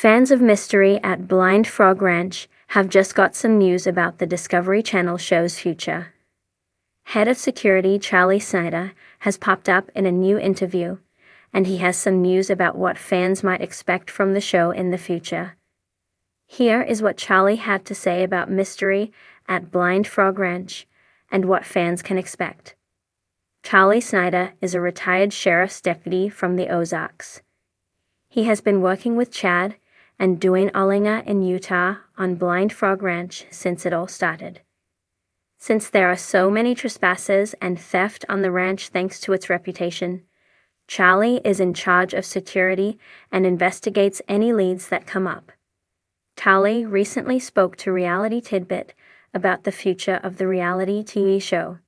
Fans of mystery at Blind Frog Ranch have just got some news about the Discovery Channel show's future. Head of security Charlie Snider has popped up in a new interview, and he has some news about what fans might expect from the show in the future. Here is what Charlie had to say about mystery at Blind Frog Ranch and what fans can expect. Charlie Snider is a retired sheriff's deputy from the Ozarks. He has been working with Chad and Dwayne Ollinger in Utah on Blind Frog Ranch since it all started. Since there are so many trespassers and theft on the ranch thanks to its reputation, Charlie is in charge of security and investigates any leads that come up. Charlie recently spoke to Reality Tidbit about the future of the reality TV show.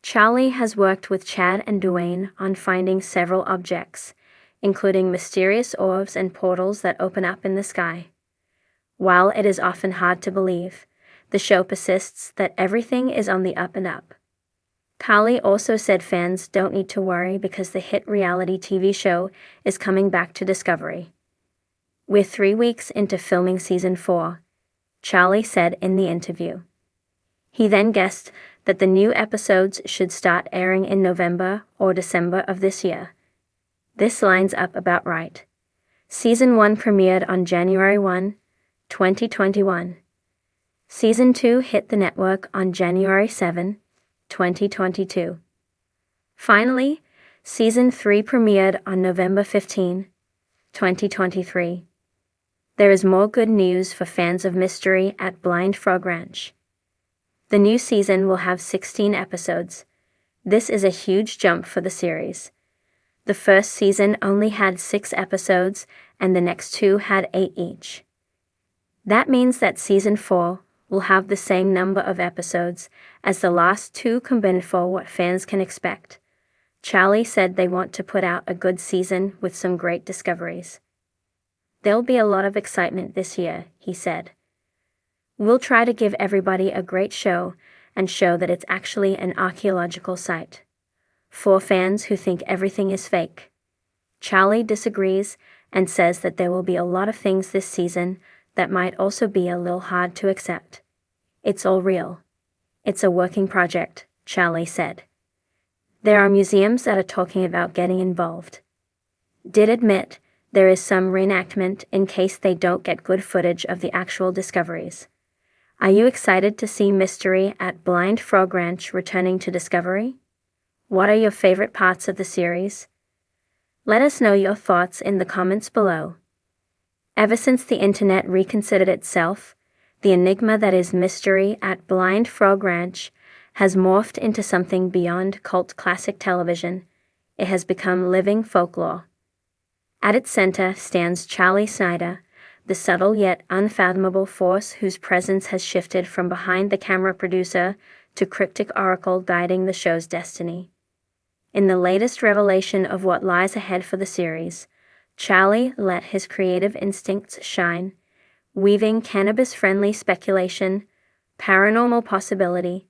Charlie has worked with Chad and Dwayne on finding several objects, including mysterious orbs and portals that open up in the sky. While it is often hard to believe, the show persists that everything is on the up and up. Charlie also said fans don't need to worry because the hit reality TV show is coming back to Discovery. We're 3 weeks into filming season 4, Charlie said in the interview. He then guessed that the new episodes should start airing in November or December of this year. This lines up about right. Season 1 premiered on January 1, 2021. Season 2 hit the network on January 7, 2022. Finally, Season 3 premiered on November 15, 2023. There is more good news for fans of mystery at Blind Frog Ranch. The new season will have 16 episodes. This is a huge jump for the series. The first season only had 6 episodes, and the next 2 had 8 each. That means that season 4 will have the same number of episodes as the last 2 combined for what fans can expect. Charlie said they want to put out a good season with some great discoveries. There'll be a lot of excitement this year, he said. We'll try to give everybody a great show and show that it's actually an archaeological site. For fans who think everything is fake, Charlie disagrees and says that there will be a lot of things this season that might also be a little hard to accept. It's all real. It's a working project, Charlie said. There are museums that are talking about getting involved. Did admit there is some reenactment in case they don't get good footage of the actual discoveries. Are you excited to see mystery at Blind Frog Ranch returning to Discovery? What are your favorite parts of the series? Let us know your thoughts in the comments below. Ever since the internet reconsidered itself, the enigma that is mystery at Blind Frog Ranch has morphed into something beyond cult classic television. It has become living folklore. At its center stands Charlie Snider, the subtle yet unfathomable force whose presence has shifted from behind the camera producer to cryptic oracle guiding the show's destiny. In the latest revelation of what lies ahead for the series, Charlie let his creative instincts shine, weaving cannabis-friendly speculation, paranormal possibility,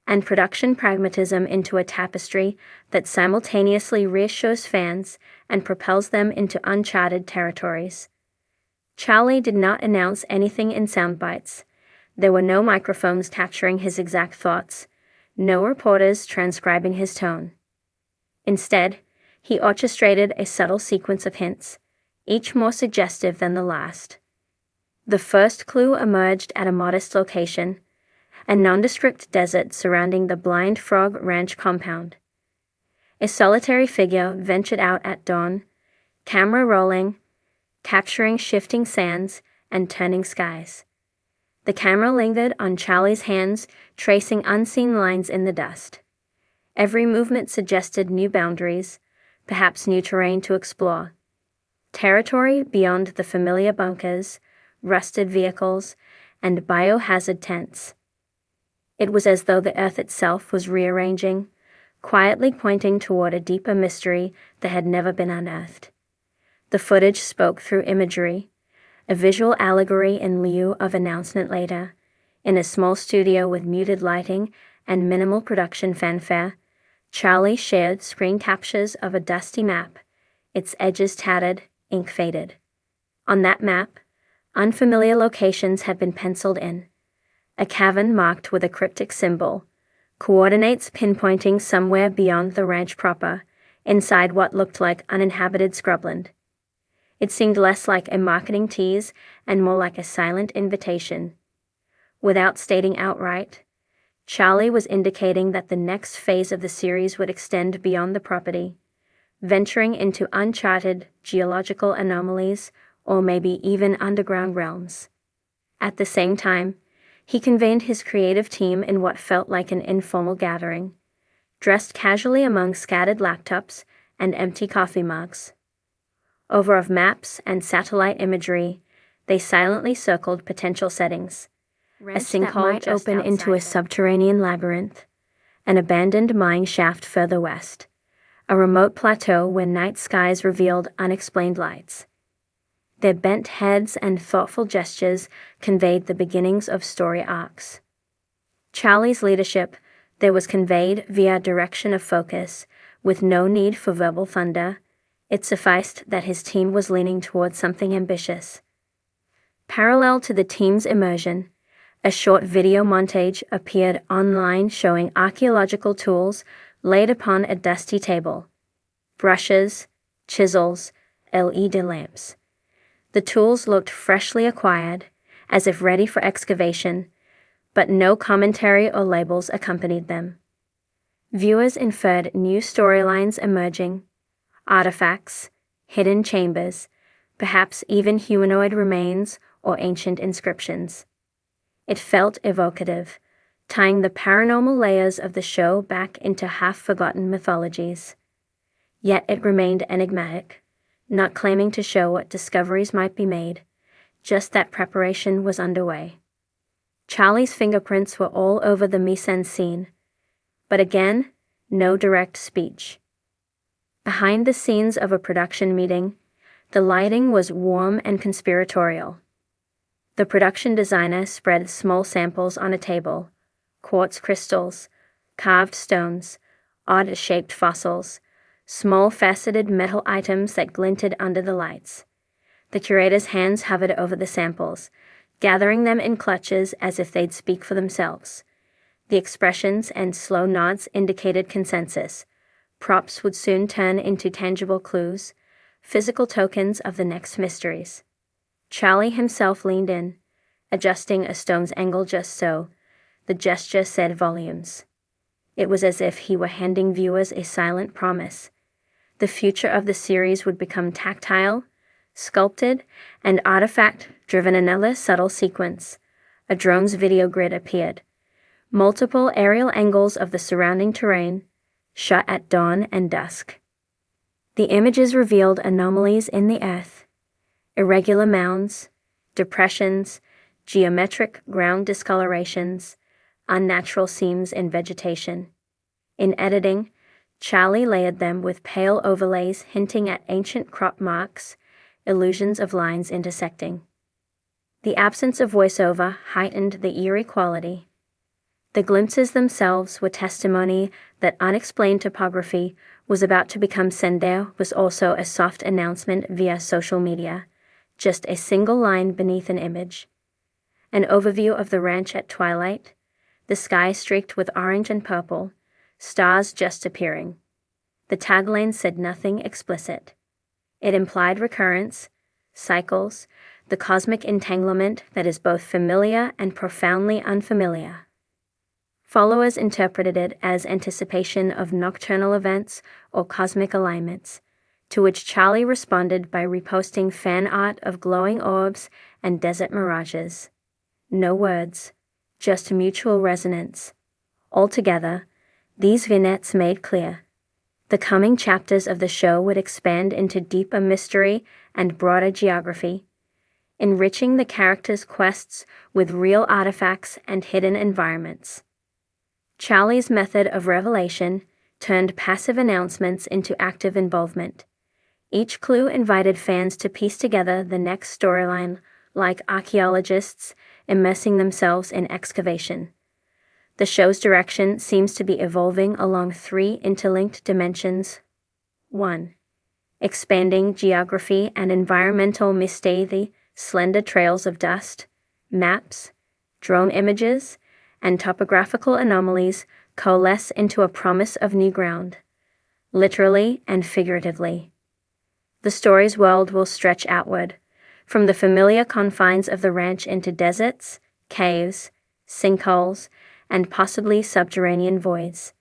and production pragmatism into a tapestry that simultaneously reassures fans and propels them into uncharted territories. Charlie did not announce anything in sound bites. There were no microphones capturing his exact thoughts, no reporters transcribing his tone. Instead, he orchestrated a subtle sequence of hints, each more suggestive than the last. The first clue emerged at a modest location, a nondescript desert surrounding the Blind Frog Ranch compound. A solitary figure ventured out at dawn, camera rolling, capturing shifting sands and turning skies. The camera lingered on Charlie's hands, tracing unseen lines in the dust. Every movement suggested new boundaries, perhaps new terrain to explore. Territory beyond the familiar bunkers, rusted vehicles, and biohazard tents. It was as though the earth itself was rearranging, quietly pointing toward a deeper mystery that had never been unearthed. The footage spoke through imagery, a visual allegory in lieu of announcement later. In a small studio with muted lighting and minimal production fanfare, Charlie shared screen captures of a dusty map, its edges tattered, ink faded. On that map, unfamiliar locations had been penciled in. A cavern marked with a cryptic symbol, coordinates pinpointing somewhere beyond the ranch proper, inside what looked like uninhabited scrubland. It seemed less like a marketing tease and more like a silent invitation. Without stating outright, Charlie was indicating that the next phase of the series would extend beyond the property, venturing into uncharted geological anomalies or maybe even underground realms. At the same time, he convened his creative team in what felt like an informal gathering, dressed casually among scattered laptops and empty coffee mugs. Over of maps and satellite imagery, they silently circled potential settings. A sinkhole open into a subterranean labyrinth, an abandoned mine shaft further west, a remote plateau where night skies revealed unexplained lights. Their bent heads and thoughtful gestures conveyed the beginnings of story arcs. Charlie's leadership there was conveyed via direction of focus, with no need for verbal thunder. It sufficed that his team was leaning towards something ambitious. Parallel to the team's immersion, a short video montage appeared online showing archaeological tools laid upon a dusty table. Brushes, chisels, LED lamps. The tools looked freshly acquired, as if ready for excavation, but no commentary or labels accompanied them. Viewers inferred new storylines emerging, artifacts, hidden chambers, perhaps even humanoid remains or ancient inscriptions. It felt evocative, tying the paranormal layers of the show back into half-forgotten mythologies. Yet it remained enigmatic, not claiming to show what discoveries might be made, just that preparation was underway. Charlie's fingerprints were all over the mise-en-scene, but again, no direct speech. Behind the scenes of a production meeting, the lighting was warm and conspiratorial. The production designer spread small samples on a table, quartz crystals, carved stones, odd-shaped fossils, small faceted metal items that glinted under the lights. The curator's hands hovered over the samples, gathering them in clutches as if they'd speak for themselves. The expressions and slow nods indicated consensus. Props would soon turn into tangible clues, physical tokens of the next mysteries. Charlie himself leaned in, adjusting a stone's angle just so. The gesture said volumes. It was as if he were handing viewers a silent promise. The future of the series would become tactile, sculpted, and artifact-driven. Another subtle sequence. A drone's video grid appeared. Multiple aerial angles of the surrounding terrain, shot at dawn and dusk. The images revealed anomalies in the earth, irregular mounds, depressions, geometric ground discolorations, unnatural seams in vegetation. In editing, Charlie layered them with pale overlays hinting at ancient crop marks, illusions of lines intersecting. The absence of voiceover heightened the eerie quality. The glimpses themselves were testimony that unexplained topography was about to become Snider was also a soft announcement via social media, just a single line beneath an image. An overview of the ranch at twilight, the sky streaked with orange and purple, stars just appearing. The tagline said nothing explicit. It implied recurrence, cycles, the cosmic entanglement that is both familiar and profoundly unfamiliar. Followers interpreted it as anticipation of nocturnal events or cosmic alignments, to which Charlie responded by reposting fan art of glowing orbs and desert mirages. No words, just mutual resonance. Altogether, these vignettes made clear. The coming chapters of the show would expand into deeper mystery and broader geography, enriching the characters' quests with real artifacts and hidden environments. Charlie's method of revelation turned passive announcements into active involvement. Each clue invited fans to piece together the next storyline, like archaeologists immersing themselves in excavation. The show's direction seems to be evolving along three interlinked dimensions. 1. expanding geography and environmental mystery. The slender trails of dust, maps, drone images, and topographical anomalies coalesce into a promise of new ground, literally and figuratively. The story's world will stretch outward, from the familiar confines of the ranch into deserts, caves, sinkholes, and possibly subterranean voids.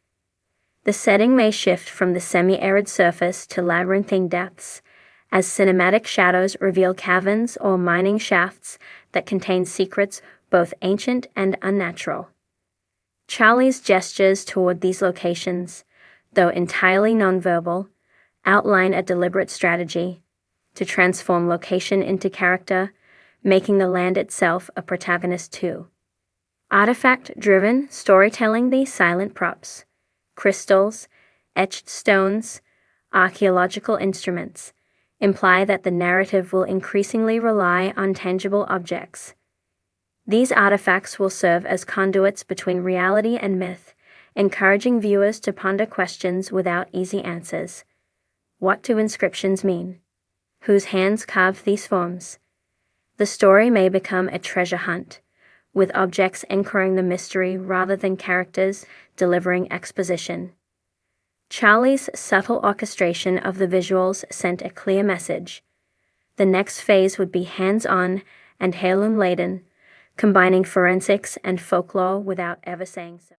The setting may shift from the semi-arid surface to labyrinthine depths, as cinematic shadows reveal caverns or mining shafts that contain secrets both ancient and unnatural. Charlie's gestures toward these locations, though entirely nonverbal, outline a deliberate strategy to transform location into character, making the land itself a protagonist too. Artifact-driven storytelling. These silent props, crystals, etched stones, archaeological instruments, imply that the narrative will increasingly rely on tangible objects. These artifacts will serve as conduits between reality and myth, encouraging viewers to ponder questions without easy answers. What do inscriptions mean? Whose hands carved these forms? The story may become a treasure hunt, with objects anchoring the mystery rather than characters delivering exposition. Charlie's subtle orchestration of the visuals sent a clear message. The next phase would be hands-on and heirloom-laden, combining forensics and folklore without ever saying so.